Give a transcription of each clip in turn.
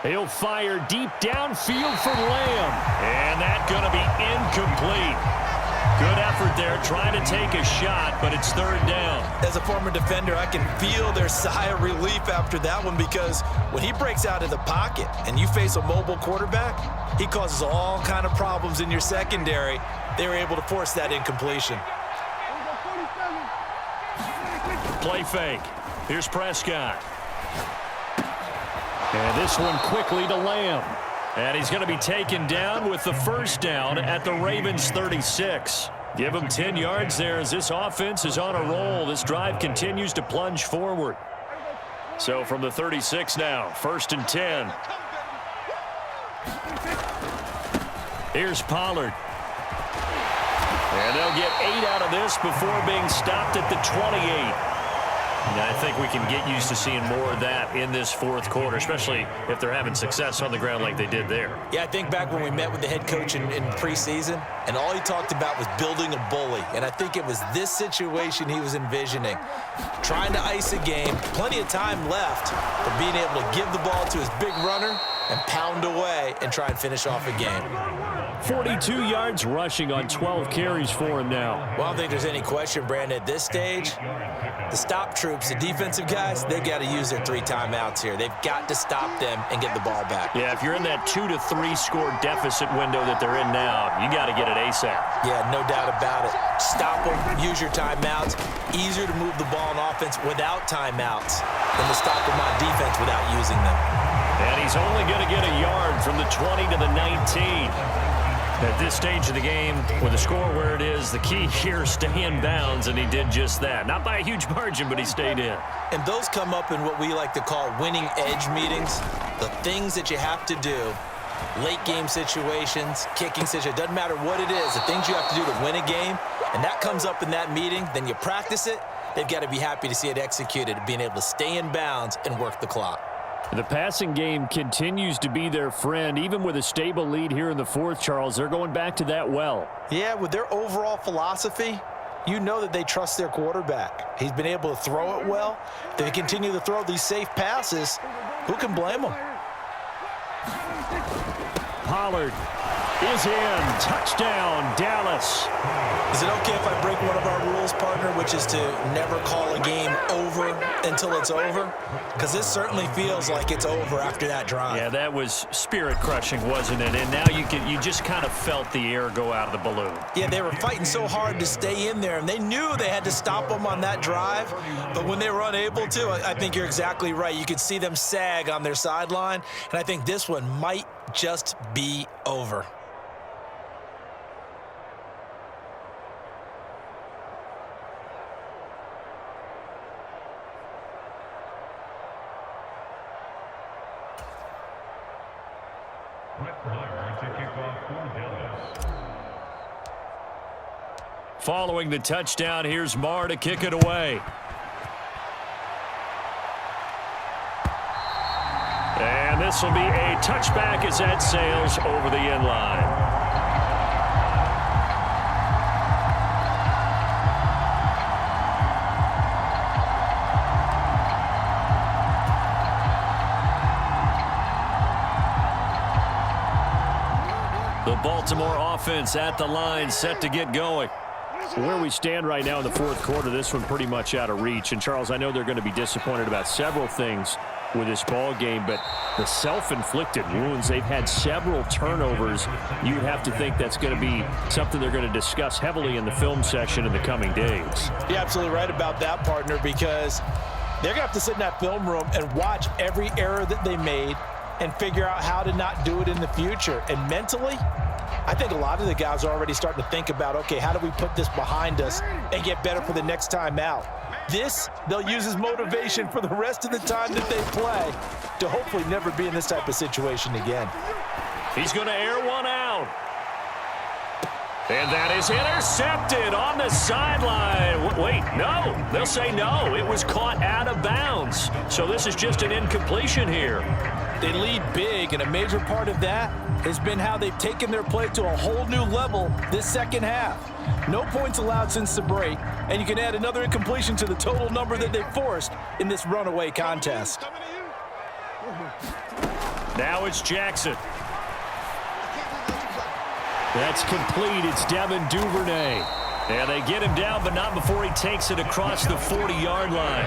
He'll fire deep downfield for Lamb. And that's going to be incomplete. Good effort there trying to take a shot, but it's third down. As a former defender, I can feel their sigh of relief after that one, because when he breaks out of the pocket and you face a mobile quarterback, he causes all kind of problems in your secondary. They were able to force that incompletion. Play fake. Here's Prescott. And this one quickly to Lamb. And he's going to be taken down with the first down at the Ravens 36. Give him 10 yards there as this offense is on a roll. This drive continues to plunge forward. So from the 36 now, 1st and 10. Here's Pollard. And they'll get 8 out of this before being stopped at the 28. And I think we can get used to seeing more of that in this fourth quarter, especially if they're having success on the ground like they did there. Yeah, I think back when we met with the head coach in preseason, and all he talked about was building a bully. And I think it was this situation he was envisioning. Trying to ice a game, plenty of time left, but being able to give the ball to his big runner and pound away and try and finish off a game. 42 yards rushing on 12 carries for him now. Well, I don't think there's any question, Brandon, at this stage, the stop troops, the defensive guys, they've got to use their 3 timeouts here. They've got to stop them and get the ball back. Yeah, if you're in that 2 to 3 score deficit window that they're in now, you got to get it ASAP. Yeah, no doubt about it. Stop them, use your timeouts. Easier to move the ball on offense without timeouts than to stop them on defense without using them. And he's only going to get a yard from the 20 to the 19. At this stage of the game, with the score where it is, the key here is stay in bounds, and he did just that. Not by a huge margin, but he stayed in. And those come up in what we like to call winning edge meetings. The things that you have to do, late game situations, kicking situations, doesn't matter what it is, the things you have to do to win a game, and that comes up in that meeting, then you practice it, they've got to be happy to see it executed, being able to stay in bounds and work the clock. The passing game continues to be their friend. Even with a stable lead here in the fourth, Charles, they're going back to that well. Yeah, with their overall philosophy, you know that they trust their quarterback. He's been able to throw it well. They continue to throw these safe passes. Who can blame them? Pollard is in. Touchdown, Dallas. Is it okay if I break one of our rules, partner, which is to never call a game over until it's over? Because this certainly feels like it's over after that drive. Yeah, that was spirit-crushing, wasn't it? And now you just kind of felt the air go out of the balloon. Yeah, they were fighting so hard to stay in there, and they knew they had to stop them on that drive. But when they were unable to, I think you're exactly right. You could see them sag on their sideline, and I think this one might just be over. Following the touchdown, here's Marr to kick it away. And this will be a touchback as that sails over the end line. The Baltimore offense at the line, set to get going. Where we stand right now in the fourth quarter, this one pretty much out of reach. And, Charles, I know they're going to be disappointed about several things with this ball game, but the self-inflicted wounds, they've had several turnovers. You'd have to think that's going to be something they're going to discuss heavily in the film section in the coming days. You're absolutely right about that, partner, because they're going to have to sit in that film room and watch every error that they made and figure out how to not do it in the future. And mentally, I think a lot of the guys are already starting to think about, okay, how do we put this behind us and get better for the next time out? This, they'll use as motivation for the rest of the time that they play to hopefully never be in this type of situation again. He's going to air one out. And that is intercepted on the sideline. Wait, no. They'll say no. It was caught out of bounds. So this is just an incompletion here. They lead big, and a major part of that has been how they've taken their play to a whole new level this second half. No points allowed since the break, and you can add another incompletion to the total number that they forced in this runaway contest. Now it's Jackson. That's complete. It's Devin Duvernay. And they get him down, but not before he takes it across the 40-yard line.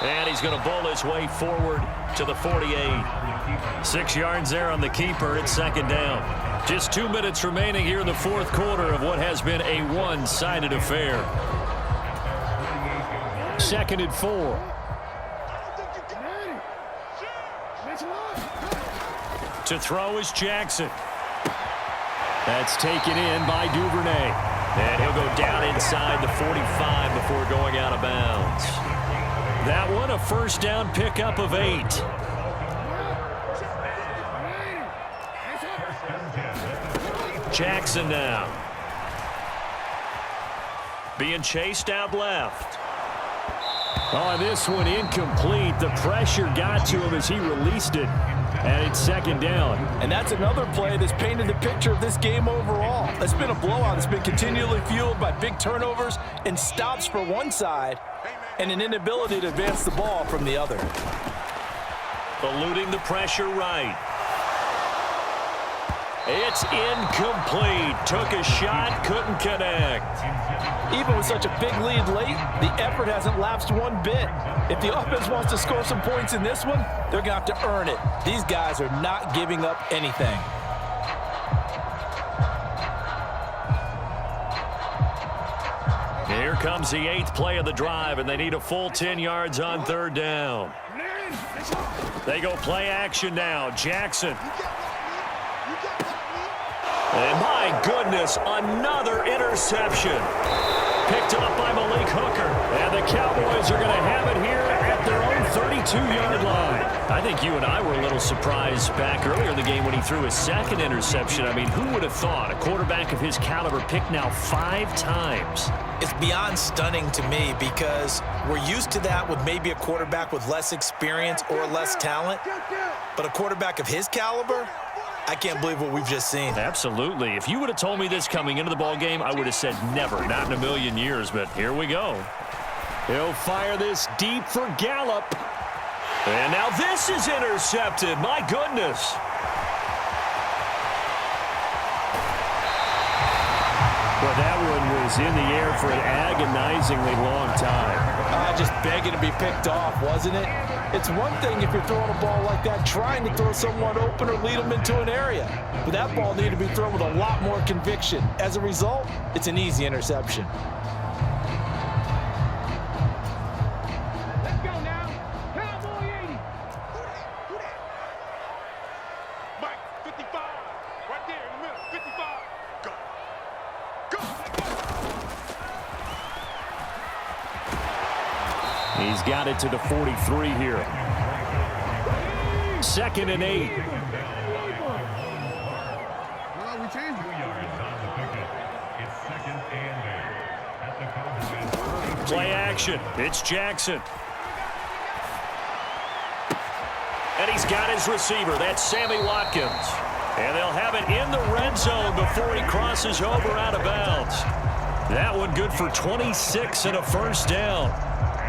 And he's going to bowl his way forward to the 48. 6 yards there on the keeper. It's second down. Just 2 minutes remaining here in the fourth quarter of what has been a one-sided affair. Second and 4. To throw is Jackson. That's taken in by Duvernay. And he'll go down inside the 45 before going out of bounds. That one, a first down pickup of 8. Jackson now. Being chased out left. Oh, this one incomplete. The pressure got to him as he released it. And it's second down. And that's another play that's painted the picture of this game overall. It's been a blowout. It's been continually fueled by big turnovers and stops for one side and an inability to advance the ball from the other. Eluding the pressure right. It's incomplete. Took a shot, couldn't connect. Even with such a big lead late, the effort hasn't lapsed one bit. If the offense wants to score some points in this one, they're going to have to earn it. These guys are not giving up anything. Here comes the 8th play of the drive, and they need a full 10 yards on third down. They go play action now. Jackson. And my goodness, another interception. Picked up by Malik Hooker. And the Cowboys are going to have it here at their own 32-yard line. I think you and I were a little surprised back earlier in the game when he threw his second interception. I mean, who would have thought a quarterback of his caliber picked now 5 times? It's beyond stunning to me because we're used to that with maybe a quarterback with less experience or less talent. But a quarterback of his caliber, I can't believe what we've just seen. Absolutely. If you would have told me this coming into the ball game, I would have said never, not in a million years, but here we go. He'll fire this deep for Gallup. And now this is intercepted. My goodness. Well, that one was in the air for an agonizingly long time. Just begging to be picked off, wasn't it? It's one thing if you're throwing a ball like that, trying to throw someone open or lead them into an area. But that ball needed to be thrown with a lot more conviction. As a result, it's an easy interception. Let's go now. Cowboy 80. Mike, 55. Right there in the middle. 55. Go. Go. He's got it to the 43 here. Second and 8. We changed it. Play action. It's Jackson. And he's got his receiver. That's Sammy Watkins. And they'll have it in the red zone before he crosses over out of bounds. That one good for 26 and a first down.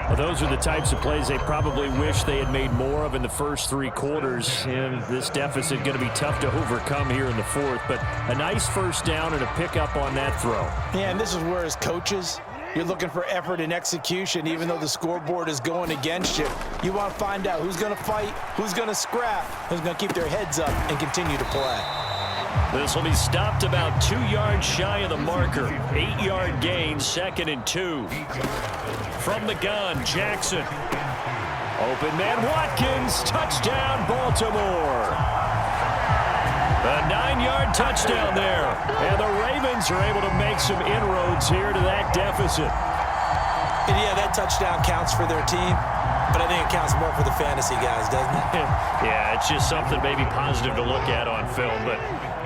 Well, those are the types of plays they probably wish they had made more of in the first 3 quarters. And this deficit going to be tough to overcome here in the fourth. But a nice first down and a pickup on that throw. Yeah, and this is where as coaches, you're looking for effort and execution, even though the scoreboard is going against you. You want to find out who's going to fight, who's going to scrap, who's going to keep their heads up and continue to play. This will be stopped about 2 yards shy of the marker. 8-yard gain, second and 2. From the gun, Jackson. Open man, Watkins. Touchdown, Baltimore. A 9-yard touchdown there. And the Ravens are able to make some inroads here to that deficit. And yeah, that touchdown counts for their team, but I think it counts more for the fantasy guys, doesn't it? Yeah, it's just something maybe positive to look at on film, but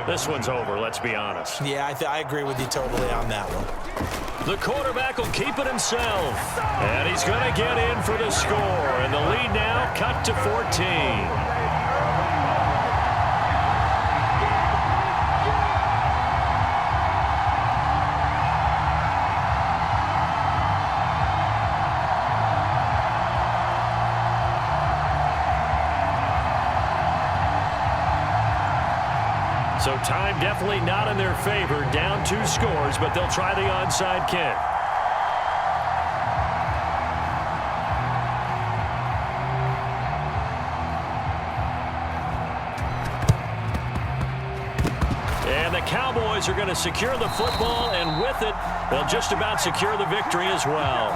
this one's over, let's be honest. Yeah, I agree with you totally on that one. The quarterback will keep it himself. And he's going to get in for the score. And the lead now cut to 14. So time definitely not in their favor. Down 2 scores, but they'll try the onside kick. And the Cowboys are going to secure the football, and with it, they'll just about secure the victory as well.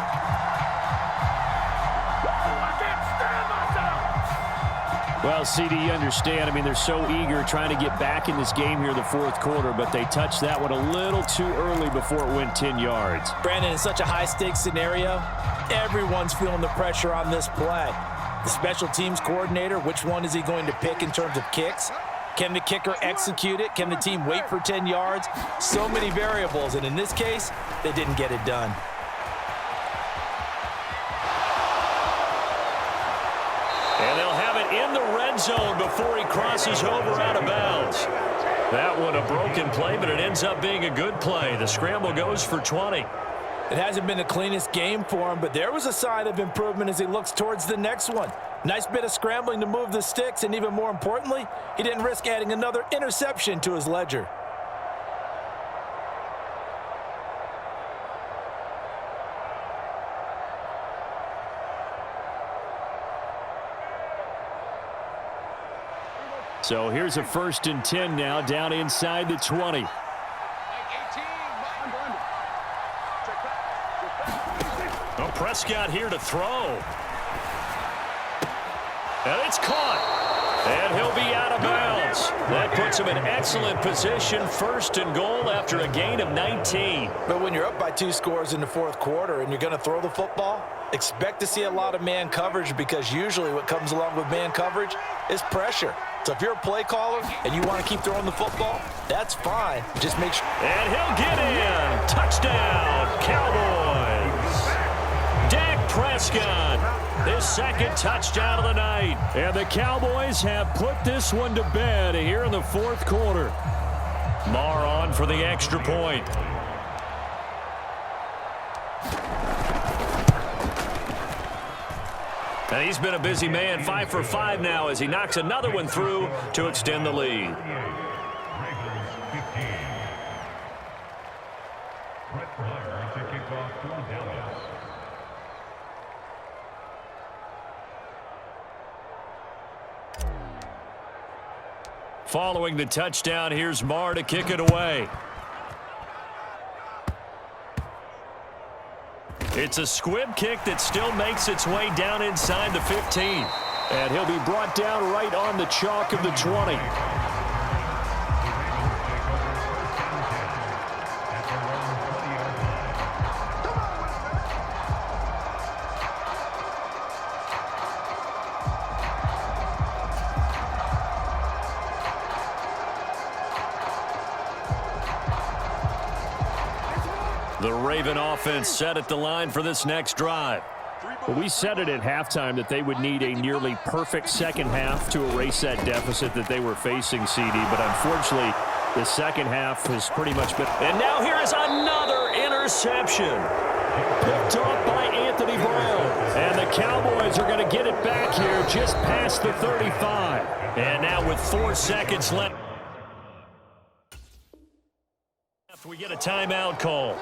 Well, CD, you understand. I mean, they're so eager trying to get back in this game here in the fourth quarter, but they touched that one a little too early before it went 10 yards. Brandon, in such a high-stakes scenario, everyone's feeling the pressure on this play. The special teams coordinator, which one is he going to pick in terms of kicks? Can the kicker execute it? Can the team wait for 10 yards? So many variables, and in this case, they didn't get it done. And they'll have it in the red zone before he crosses over out of bounds. That one a broken play, but it ends up being a good play. The scramble goes for 20. It hasn't been the cleanest game for him, but there was a sign of improvement as he looks towards the next one. Nice bit of scrambling to move the sticks, and even more importantly, he didn't risk adding another interception to his ledger. So here's a 1st and 10 now, down inside the 20. Well, Prescott here to throw. And it's caught. And he'll be out of bounds. That puts him in excellent position, 1st and goal after a gain of 19. But when you're up by 2 scores in the fourth quarter and you're going to throw the football, expect to see a lot of man coverage, because usually what comes along with man coverage is pressure. So if you're a play caller and you want to keep throwing the football, that's fine. Just make sure. And he'll get in. Touchdown, Cowboys. Dak Prescott. His 2nd touchdown of the night. And the Cowboys have put this one to bed here in the fourth quarter. Marr on for the extra point. And he's been a busy man, 5 for 5 now as he knocks another one through to extend the lead. Following the touchdown, here's Marr to kick it away. It's a squib kick that still makes its way down inside the 15. And he'll be brought down right on the chalk of the 20. The Raven offense set at the line for this next drive. Well, we said it at halftime that they would need a nearly perfect second half to erase that deficit that they were facing, CD. But unfortunately, the second half has pretty much been. And now here is another interception. Picked off by Anthony Brown. And the Cowboys are going to get it back here just past the 35. And now with 4 seconds left, we get a timeout call.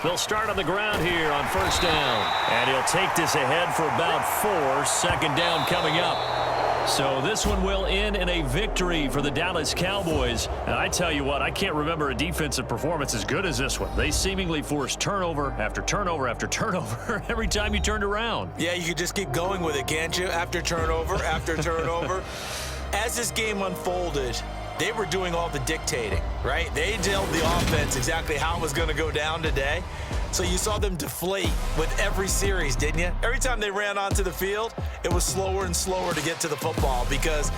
They'll start on the ground here on 1st down. And he'll take this ahead for about 4. 2nd down coming up. So this one will end in a victory for the Dallas Cowboys. And I tell you what, I can't remember a defensive performance as good as this one. They seemingly forced turnover after turnover after turnover every time you turned around. Yeah, you could just keep going with it, can't you? After turnover, after turnover. As this game unfolded, they were doing all the dictating, right? They told the offense exactly how it was going to go down today. So you saw them deflate with every series, didn't you? Every time they ran onto the field, it was slower and slower to get to the football because